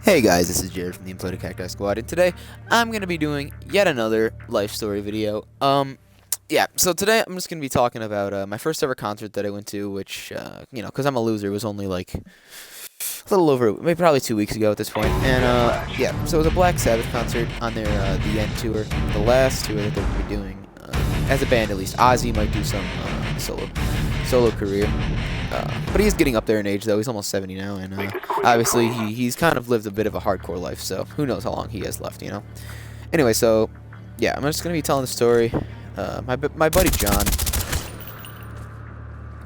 Hey guys, this is Jared from the Imploded Cacti Squad, and today I'm going to be doing yet another life story video. Yeah, so today I'm just going to be talking about my first ever concert that I went to, which, because I'm a loser, it was only like a little over, maybe probably 2 weeks ago at this point. And, yeah, so it was a Black Sabbath concert on their, The End tour, the last tour that they're going to be doing, as a band at least. Ozzy might do some, solo career. But he's getting up there in age, though. He's almost 70 now, and obviously he's kind of lived a bit of a hardcore life, so who knows how long he has left, Anyway, so, yeah, I'm just going to be telling the story. My buddy John,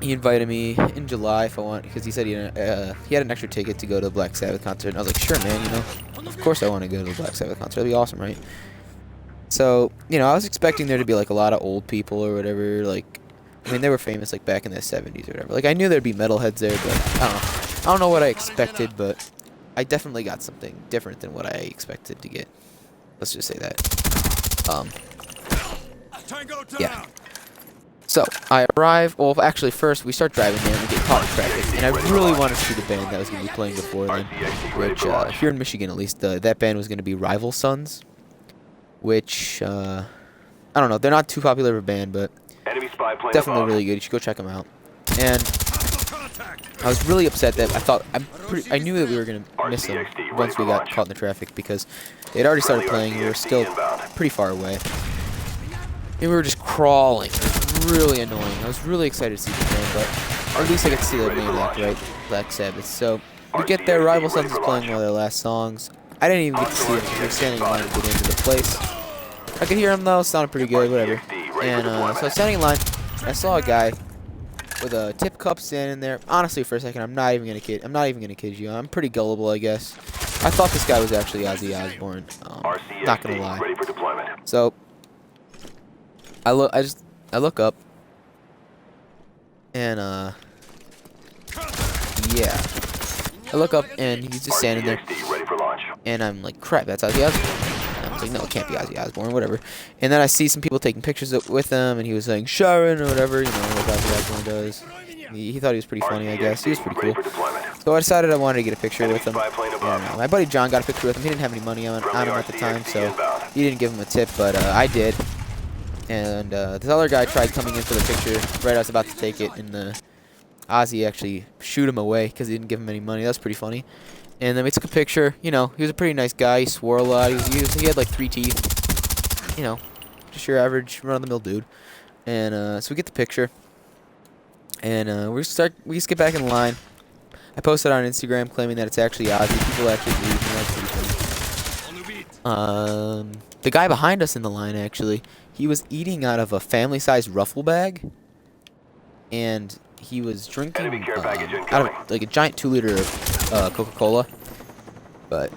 he invited me in July if I want, because he said he had an extra ticket to go to the Black Sabbath concert, and I was like, sure, man, of course I want to go to the Black Sabbath concert. That'd be awesome, right? So, I was expecting there to be, like, a lot of old people or whatever, like, I mean, they were famous, like, back in the 70s or whatever. Like, I knew there'd be metalheads there, but, I don't know. I don't know what I expected, but I definitely got something different than what I expected to get. Let's just say that. Yeah. So, I arrive, well, actually, first, we start driving there, and we get caught in traffic, and I really wanted to see the band that was going to be playing before then, which, here in Michigan, at least, that band was going to be Rival Sons, which, I don't know, they're not too popular of a band, but definitely really good. You should go check them out. And I was really upset that I knew that we were gonna miss them once we got caught in the traffic because they had already started playing. And we were still pretty far away, and we were just crawling. It was really annoying. I was really excited to see the band, but at least I get to see their main act, right? Black Sabbath. So we get there. Rival Sons is playing one of their last songs. I didn't even get to see them because we were standing in line to get into the place. I could hear them though. Sounded pretty good. Whatever. And so I was standing in line. I saw a guy with a tip cup standing there. Honestly, for a second, I'm not even gonna kid you. I'm pretty gullible, I guess. I thought this guy was actually Ozzy Osbourne. Not gonna lie. So I look up, and yeah, I look up and he's just standing there, and I'm like, crap, that's Ozzy Osbourne. I was like, no, it can't be Ozzy Osbourne, whatever. And then I see some people taking pictures with him, and he was saying Sharon or whatever, like Ozzy Osbourne does. He thought he was pretty funny, I guess. He was pretty cool. So I decided I wanted to get a picture with him. And, my buddy John got a picture with him. He didn't have any money on him at the time, so he didn't give him a tip, but I did. And this other guy tried coming in for the picture right as I was about to take it, and Ozzy actually shooed him away because he didn't give him any money. That was pretty funny. And then we took a picture. He was a pretty nice guy. He swore a lot. He had like 3 teeth. Just your average run-of-the-mill dude. And so we get the picture. And we just get back in line. I posted on Instagram claiming that it's actually Ozzy. People actually believe me. That's pretty funny. The guy behind us in the line, actually, he was eating out of a family-sized ruffle bag. And he was drinking out of like a giant 2-liter of Coca-Cola, but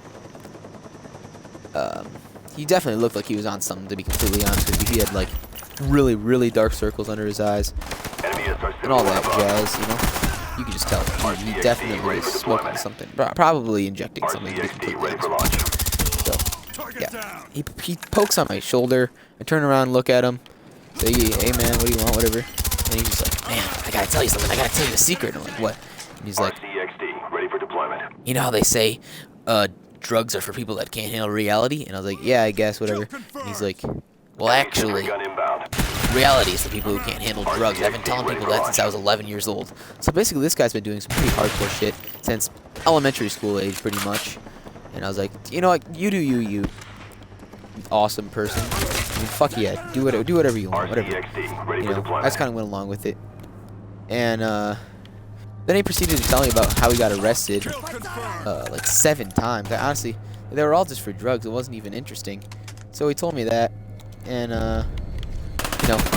he definitely looked like he was on something, to be completely honest with you. He had like really, really dark circles under his eyes and all that jazz, You could just tell he definitely was smoking something, probably injecting something, to be completely honest with you. So yeah, he pokes on my shoulder. I turn around and look at him, say, hey man, what do you want, whatever. And he's just like, man, I gotta tell you something. I gotta tell you a secret. And I'm like, what? And he's like, you know how they say drugs are for people that can't handle reality? And I was like, yeah, I guess, whatever. And he's like, well, actually, reality is the people who can't handle drugs. I've been telling people that since I was 11 years old. So basically, this guy's been doing some pretty hardcore shit since elementary school age, pretty much. And I was like, you know what? You do you awesome person. I mean, fuck yeah, do whatever you want, whatever. I just kind of went along with it. And then he proceeded to tell me about how he got arrested like 7 times. Honestly, they were all just for drugs. It wasn't even interesting. So he told me that, and at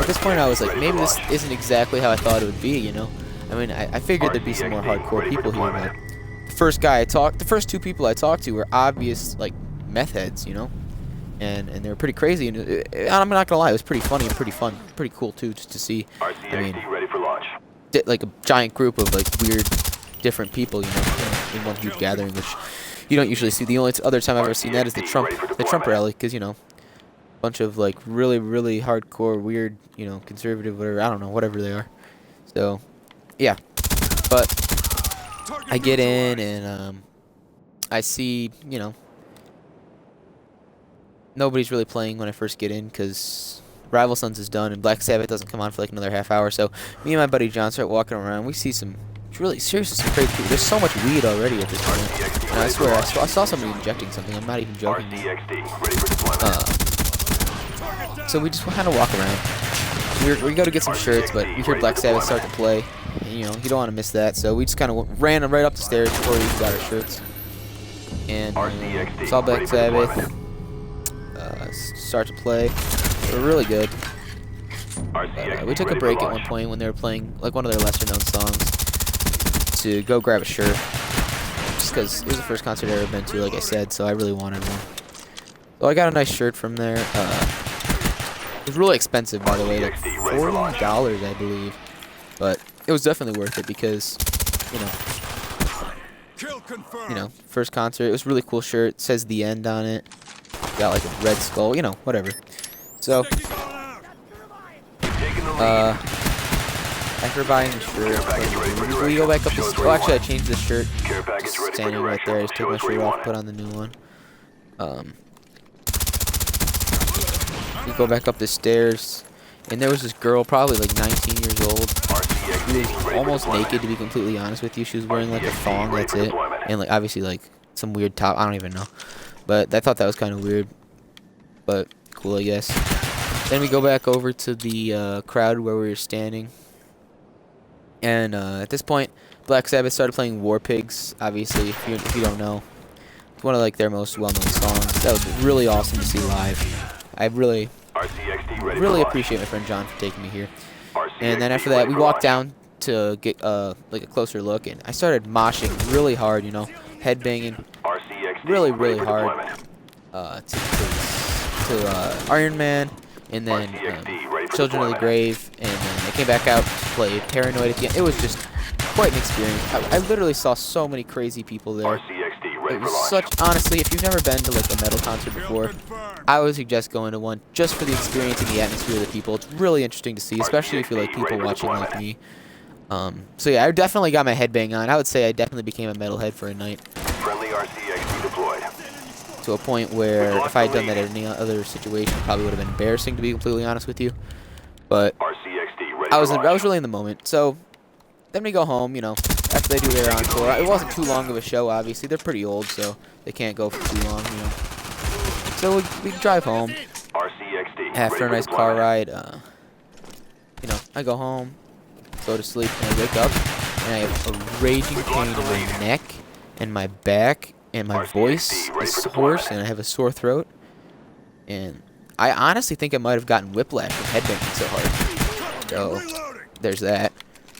this point I was like, maybe this isn't exactly how I thought it would be. I mean, I figured there'd be some more hardcore people here, but the first 2 people I talked to were obvious like meth heads, and they were pretty crazy, and I'm not gonna lie, it was pretty funny and pretty fun, pretty cool too, just to see. I mean, like a giant group of like weird, different people, in one huge gathering, which you don't usually see. The only other time I've ever seen that is the Trump rally, because a bunch of like really, really hardcore, weird, conservative, whatever, I don't know, whatever they are. So, yeah, but I get in and I see, you know, nobody's really playing when I first get in because Rival Sons is done and Black Sabbath doesn't come on for like another half hour. So me and my buddy John start walking around. We see some really seriously some crazy people. There's so much weed already at this point. And I swear, I saw somebody injecting something. I'm not even joking. So we just kind of walk around. We go to get some shirts, but we hear Black Sabbath start to play. And, you know, you don't want to miss that. So we just kind of ran right up the stairs before we got our shirts. And saw Black Sabbath start to play. They were really good. But, we took a break at one point when they were playing like one of their lesser known songs to go grab a shirt. Just because it was the first concert I've ever been to, like I said, so I really wanted one. So I got a nice shirt from there. It was really expensive, by the way, like $40, I believe. But it was definitely worth it because, you know, first concert. It was a really cool shirt. It says The End on it. Got like a red skull, you know, whatever. So, after buying the shirt, we go back up this. Oh, actually, I changed the shirt. Just standing right there. I just took my shirt off, put on the new one. We go back up the stairs, and there was this girl, probably like 19 years old. She was almost naked, to be completely honest with you. She was wearing like a thong, that's it, and like obviously like some weird top. I don't even know, but I thought that was kind of weird, but cool, I guess. Then we go back over to the crowd where we were standing, and at this point, Black Sabbath started playing War Pigs. Obviously, if you don't know, it's one of like their most well-known songs. That was really awesome to see live. I really appreciate my friend John for taking me here. And then after that, we walked down to get like a closer look, and I started moshing really hard, you know, headbanging really hard to Iron Man, and then Children of the Grave, and then I came back out to play Paranoid at the end. It was just quite an experience. I literally saw so many crazy people there. It was such, honestly, if you've never been to like a metal concert before, I would suggest going to one just for the experience and the atmosphere of the people. It's really interesting to see, especially if you like people watching like me. So yeah, I definitely got my headbang on. I would say I definitely became a metalhead for a night. Friendly RCXD deployed. To a point where if I had done that in any other situation, it probably would have been embarrassing, to be completely honest with you. But I was really in the moment. So then we go home, you know, after they do their encore. It wasn't too long of a show, obviously. They're pretty old, so they can't go for too long, you know. So we drive home after a nice car ride. You know, I go home, go to sleep, and I wake up, and I have a raging pain in my neck and my back, and my voice is hoarse, and I have a sore throat. And I honestly think I might have gotten whiplash from headbanging so hard. So there's that.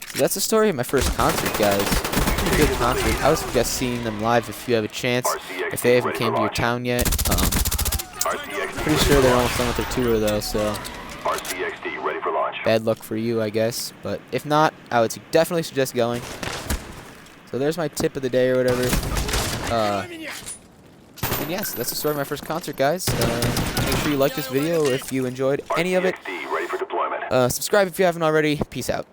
So that's the story of my first concert, guys. Pretty good concert. I would suggest seeing them live if you have a chance. If they haven't came to your town yet. Pretty sure they're almost done with their tour though, so bad luck for you, I guess. But if not, I would definitely suggest going. So there's my tip of the day or whatever. And yes, that's the story of my first concert, guys. Make sure you like this video if you enjoyed any of it. Subscribe if you haven't already. Peace out.